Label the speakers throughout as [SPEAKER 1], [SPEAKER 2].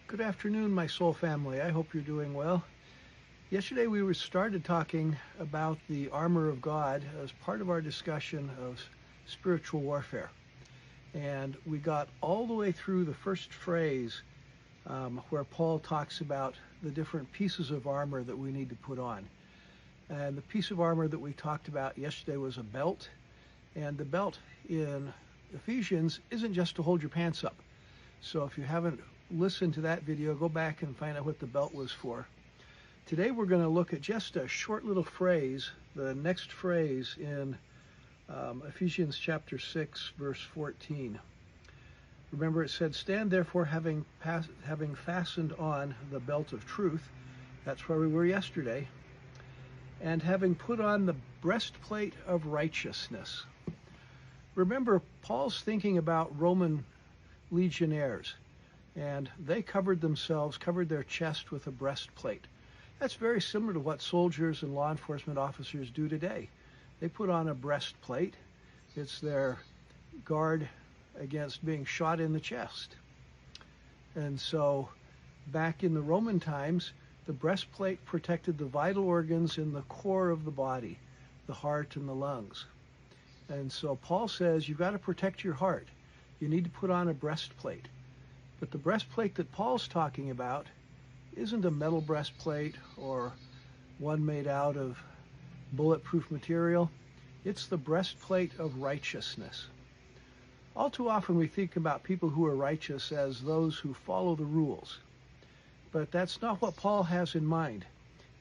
[SPEAKER 1] Good afternoon, my soul family. I hope you're doing well. Yesterday we started talking about the armor of God as part of our discussion of spiritual warfare. And we got all the way through the first phrase where Paul talks about the different pieces of armor that we need to put on. And the piece of armor that we talked about yesterday was a belt. And the belt in Ephesians isn't just to hold your pants up. So if you haven't listened to that video, go back and find out what the belt was for. Today we're going to look at just a short little phrase, the next phrase in Ephesians chapter 6, verse 14. Remember it said, "Stand therefore having fastened on the belt of truth." That's where we were yesterday. "And having put on the breastplate of righteousness." Remember, Paul's thinking about Roman legionnaires, and they covered their chest with a breastplate. That's very similar to what soldiers and law enforcement officers do today. They put on a breastplate. It's their guard against being shot in the chest. And so back in the Roman times, the breastplate protected the vital organs in the core of the body, the heart and the lungs. And so Paul says, you've got to protect your heart. You need to put on a breastplate. But the breastplate that Paul's talking about isn't a metal breastplate or one made out of bulletproof material. It's the breastplate of righteousness. All too often we think about people who are righteous as those who follow the rules. But that's not what Paul has in mind.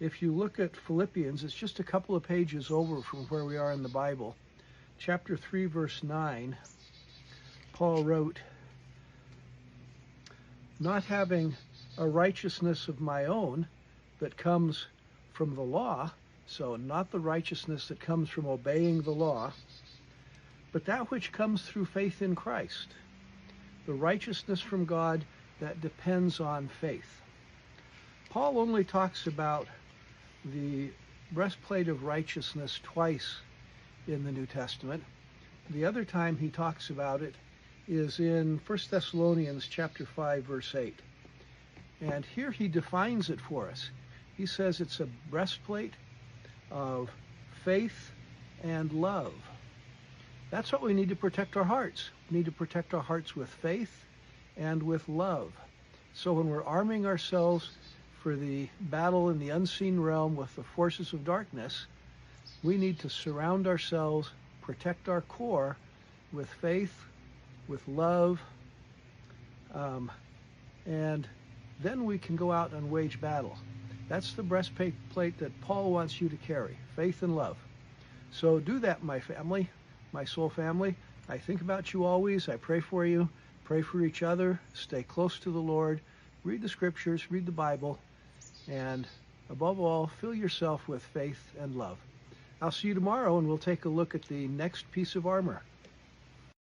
[SPEAKER 1] If you look at Philippians, it's just a couple of pages over from where we are in the Bible. Chapter 3, verse 9, Paul wrote, "Not having a righteousness of my own that comes from the law," so not the righteousness that comes from obeying the law, "but that which comes through faith in Christ, the righteousness from God that depends on faith." Paul only talks about the breastplate of righteousness twice in the New Testament. The other time he talks about it is in 1 Thessalonians chapter 5, verse 8. And here he defines it for us. He says it's a breastplate of faith and love. That's what we need to protect our hearts. We need to protect our hearts with faith and with love. So when we're arming ourselves for the battle in the unseen realm with the forces of darkness, we need to surround ourselves, protect our core with faith, with love, and then we can go out and wage battle. That's the breastplate that Paul wants you to carry, faith and love. So do that, my family, my soul family. I think about you always. I pray for you. Pray for each other. Stay close to the Lord. Read the scriptures, read the Bible, and above all, fill yourself with faith and love. I'll see you tomorrow, and we'll take a look at the next piece of armor.